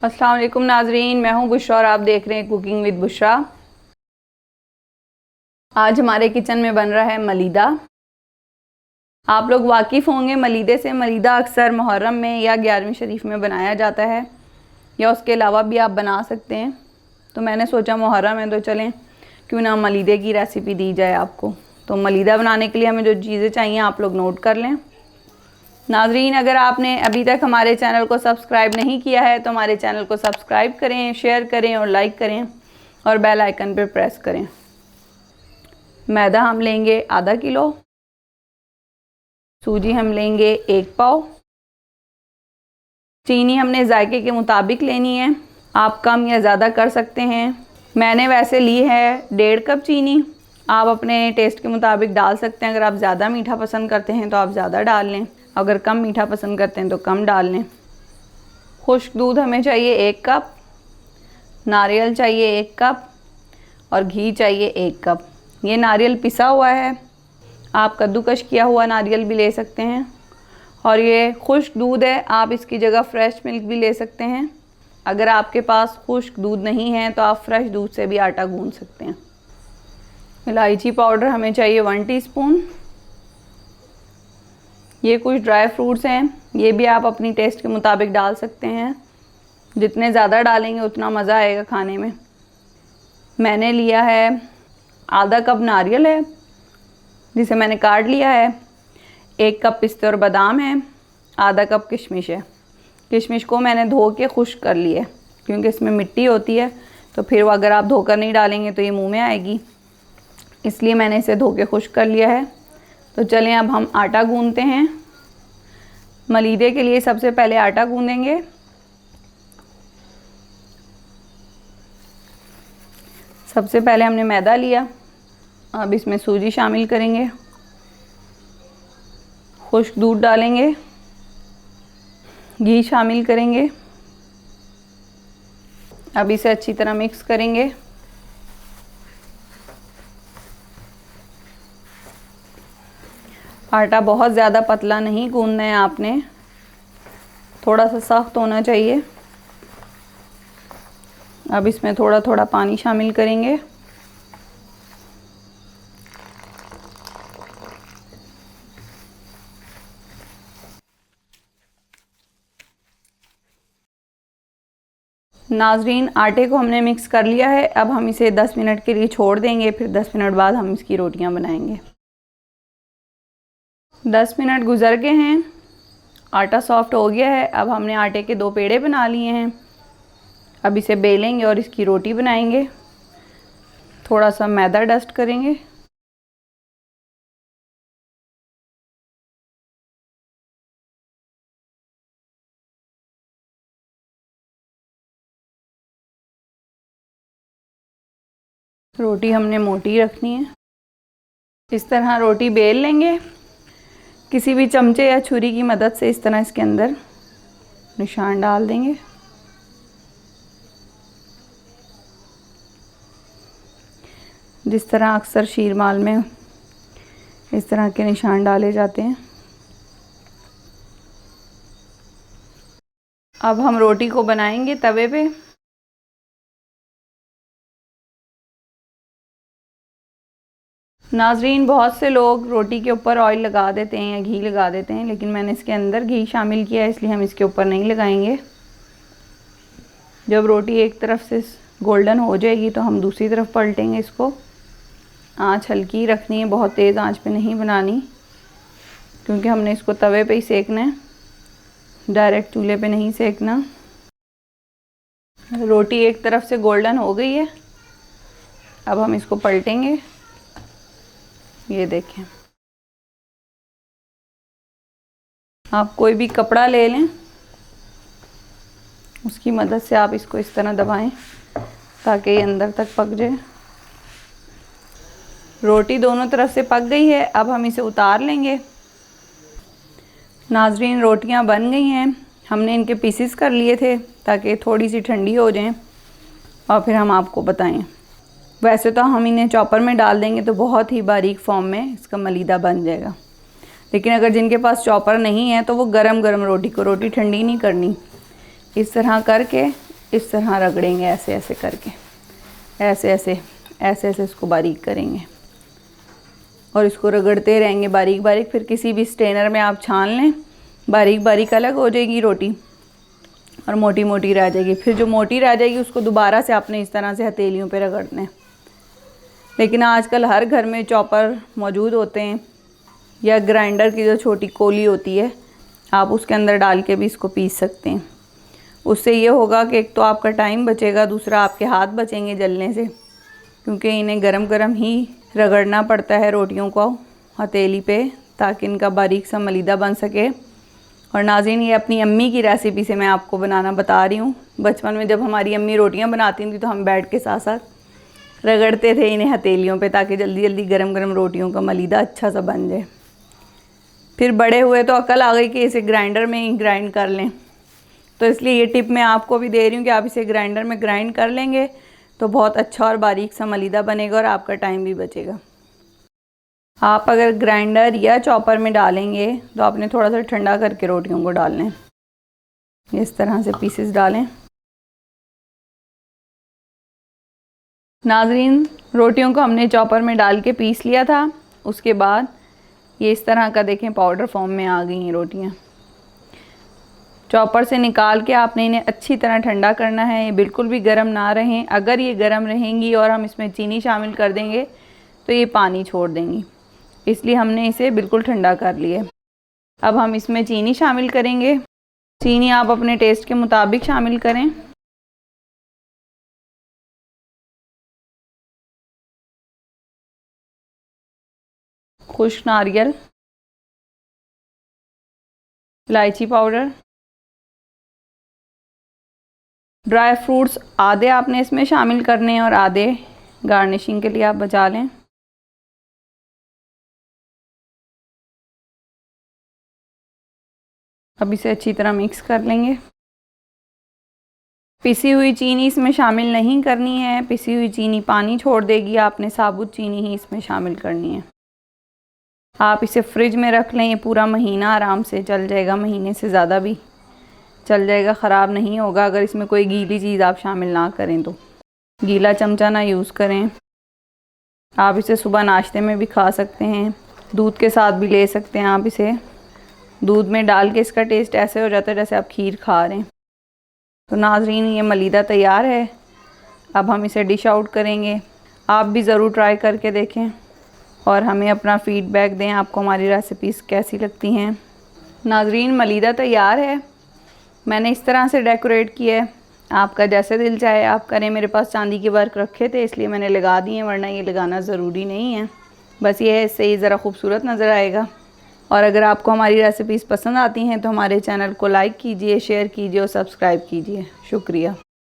अस्सलाम वालेकुम नाजरीन, मैं हूं बुशरा और आप देख रहे हैं कुकिंग विद बुशरा। आज हमारे किचन में बन रहा है मलीदा। आप लोग वाकिफ़ होंगे मलीदे से। मलीदा अक्सर मुहर्रम में या 11वीं शरीफ में बनाया जाता है, या उसके अलावा भी आप बना सकते हैं। तो मैंने सोचा मुहर्रम है तो चलें क्यों ना मलीदे की रेसिपी दी जाए आपको। तो मलीदा बनाने के लिए हमें जो चीज़ें चाहिए आप लोग नोट कर लें। नाजरीन, अगर आपने अभी तक हमारे चैनल को सब्सक्राइब नहीं किया है तो हमारे चैनल को सब्सक्राइब करें, शेयर करें और लाइक करें और बेल आइकन पर प्रेस करें। मैदा हम लेंगे आधा किलो, सूजी हम लेंगे 1 पाव, चीनी हमने जायके के मुताबिक लेनी है, आप कम या ज़्यादा कर सकते हैं। मैंने वैसे ली है 1.5 कप चीनी, आप अपने टेस्ट के मुताबिक डाल सकते हैं। अगर आप ज़्यादा मीठा पसंद करते हैं तो आप ज़्यादा डाल लें, अगर कम मीठा पसंद करते हैं तो कम डाल लें। खुश्क दूध हमें चाहिए 1 कप, नारियल चाहिए 1 कप और घी चाहिए 1 कप। ये नारियल पिसा हुआ है, आप कद्दूकश किया हुआ नारियल भी ले सकते हैं। और ये खुश्क दूध है, आप इसकी जगह फ्रेश मिल्क भी ले सकते हैं। अगर आपके पास खुश्क दूध नहीं है तो आप फ्रेश दूध से भी आटा गूंद सकते हैं। इलायची पाउडर हमें चाहिए 1 टीस्पून। ये कुछ ड्राई फ्रूट्स हैं, ये भी आप अपनी टेस्ट के मुताबिक डाल सकते हैं। जितने ज़्यादा डालेंगे उतना मज़ा आएगा खाने में। मैंने लिया है आधा कप नारियल है जिसे मैंने काट लिया है, 1 कप पिस्ते और बादाम है, आधा कप किशमिश है। किशमिश को मैंने धो के खुश्क कर लिया क्योंकि इसमें मिट्टी होती है, तो फिर वो अगर आप धोकर नहीं डालेंगे तो ये मुंह में आएगी, इसलिए मैंने इसे धो के खुश्क कर लिया है। तो चलें अब हम आटा गूंदते हैं। मलीदे के लिए सबसे पहले आटा गूंदेंगे। सबसे पहले हमने मैदा लिया, अब इसमें सूजी शामिल करेंगे, खुश्क दूध डालेंगे, घी शामिल करेंगे। अब इसे अच्छी तरह मिक्स करेंगे। आटा बहुत ज़्यादा पतला नहीं गूंदना है आपने, थोड़ा सा सख्त होना चाहिए। अब इसमें थोड़ा थोड़ा पानी शामिल करेंगे। नाजरीन, आटे को हमने मिक्स कर लिया है, अब हम इसे 10 मिनट के लिए छोड़ देंगे, फिर 10 मिनट बाद हम इसकी रोटियां बनाएंगे। 10 मिनट गुजर गए हैं, आटा सॉफ्ट हो गया है। अब हमने आटे के 2 पेड़े बना लिए हैं, अब इसे बेलेंगे और इसकी रोटी बनाएंगे। थोड़ा सा मैदा डस्ट करेंगे। रोटी हमने मोटी रखनी है, इस तरह रोटी बेल लेंगे। किसी भी चमचे या छुरी की मदद से इस तरह इसके अंदर निशान डाल देंगे। जिस तरह अक्सर शीरमाल में इस तरह के निशान डाले जाते हैं। अब हम रोटी को बनाएंगे तवे पे। नाजरीन, बहुत से लोग रोटी के ऊपर ऑयल लगा देते हैं या घी लगा देते हैं, लेकिन मैंने इसके अंदर घी शामिल किया है, इसलिए हम इसके ऊपर नहीं लगाएंगे। जब रोटी एक तरफ से गोल्डन हो जाएगी तो हम दूसरी तरफ पलटेंगे इसको। आंच हल्की रखनी है, बहुत तेज़ आंच पे नहीं बनानी, क्योंकि हमने इसको तवे पे ही सेकना है, डायरेक्ट चूल्हे पे नहीं सेकना। रोटी एक तरफ से गोल्डन हो गई है, अब हम इसको पलटेंगे। ये देखें, आप कोई भी कपड़ा ले लें, उसकी मदद से आप इसको इस तरह दबाएं ताकि ये अंदर तक पक जाए। रोटी दोनों तरफ से पक गई है, अब हम इसे उतार लेंगे। नाजरीन, रोटियां बन गई हैं, हमने इनके पीसेस कर लिए थे ताकि थोड़ी सी ठंडी हो जाएं और फिर हम आपको बताएं। वैसे तो हम इन्हें चॉपर में डाल देंगे तो बहुत ही बारीक फॉर्म में इसका मलीदा बन जाएगा, लेकिन अगर जिनके पास चॉपर नहीं है तो वो गरम गरम रोटी को, रोटी ठंडी नहीं करनी, इस तरह करके इस तरह रगड़ेंगे, ऐसे ऐसे करके, ऐसे ऐसे ऐसे ऐसे इसको बारीक करेंगे और इसको रगड़ते रहेंगे बारीक बारीक। फिर किसी भी स्ट्रेनर में आप छान लें, बारीक बारीक अलग हो जाएगी रोटी और मोटी मोटी रह जाएगी। फिर जो मोटी रह जाएगी उसको दोबारा से आपने इस तरह से हथेलियों पे रगड़ना है। लेकिन आजकल हर घर में चॉपर मौजूद होते हैं या ग्राइंडर की जो छोटी कोली होती है, आप उसके अंदर डाल के भी इसको पीस सकते हैं। उससे ये होगा कि एक तो आपका टाइम बचेगा, दूसरा आपके हाथ बचेंगे जलने से, क्योंकि इन्हें गरम गरम ही रगड़ना पड़ता है रोटियों को हथेली पे, ताकि इनका बारीक सा मलीदा बन सके। और नाज़रीन, ये अपनी अम्मी की रेसिपी से मैं आपको बनाना बता रही हूँ। बचपन में जब हमारी अम्मी रोटियाँ बनाती थी तो हम बैठ के साथ साथ रगड़ते थे इन्हें हथेलियों पे, ताकि जल्दी जल्दी गरम गरम रोटियों का मलीदा अच्छा सा बन जाए। फिर बड़े हुए तो अकल आ गई कि इसे ग्राइंडर में ही ग्राइंड कर लें, तो इसलिए ये टिप मैं आपको भी दे रही हूँ कि आप इसे ग्राइंडर में ग्राइंड कर लेंगे तो बहुत अच्छा और बारीक सा मलीदा बनेगा और आपका टाइम भी बचेगा। आप अगर ग्राइंडर या चॉपर में डालेंगे तो आपने थोड़ा सा ठंडा करके रोटियों को डालना है। इस तरह से पीसेस डालें। नाज़रीन, रोटियों को हमने चॉपर में डाल के पीस लिया था। उसके बाद ये इस तरह का देखें पाउडर फॉर्म में आ गई हैं रोटियां। चॉपर से निकाल के आपने इन्हें अच्छी तरह ठंडा करना है। ये बिल्कुल भी गर्म ना रहें। अगर ये गर्म रहेंगी और हम इसमें चीनी शामिल कर देंगे तो ये पानी छोड़ देंगी, इसलिए हमने इसे बिल्कुल ठंडा कर लिया। अब हम इसमें चीनी शामिल करेंगे। चीनी आप अपने टेस्ट के मुताबिक शामिल करें। खुश्क नारियल, इलायची पाउडर, ड्राई फ्रूट्स आधे आपने इसमें शामिल करने हैं और आधे गार्निशिंग के लिए आप बचा लें। अब इसे अच्छी तरह मिक्स कर लेंगे। पिसी हुई चीनी इसमें शामिल नहीं करनी है, पिसी हुई चीनी पानी छोड़ देगी। आपने साबुत चीनी ही इसमें शामिल करनी है। आप इसे फ्रिज में रख लें, ये पूरा महीना आराम से चल जाएगा, महीने से ज़्यादा भी चल जाएगा, ख़राब नहीं होगा। अगर इसमें कोई गीली चीज़ आप शामिल ना करें तो गीला चमचा ना यूज़ करें। आप इसे सुबह नाश्ते में भी खा सकते हैं, दूध के साथ भी ले सकते हैं। आप इसे दूध में डाल के इसका टेस्ट ऐसे हो जाता है जैसे आप खीर खा रहे हैं। तो नाज़रीन, ये मलीदा तैयार है। अब हम इसे डिश आउट करेंगे। आप भी ज़रूर ट्राई करके देखें और हमें अपना फ़ीडबैक दें, आपको हमारी रेसिपीज़ कैसी लगती हैं। नाज़रीन, मलीदा तैयार है। मैंने इस तरह से डेकोरेट किया है, आपका जैसे दिल चाहे आप करें। मेरे पास चांदी के वर्क रखे थे इसलिए मैंने लगा दिए, वरना ये लगाना ज़रूरी नहीं है। बस ये है, इससे ही ज़रा खूबसूरत नज़र आएगा। और अगर आपको हमारी रेसिपीज़ पसंद आती हैं तो हमारे चैनल को लाइक कीजिए, शेयर कीजिए और सब्सक्राइब कीजिए। शुक्रिया।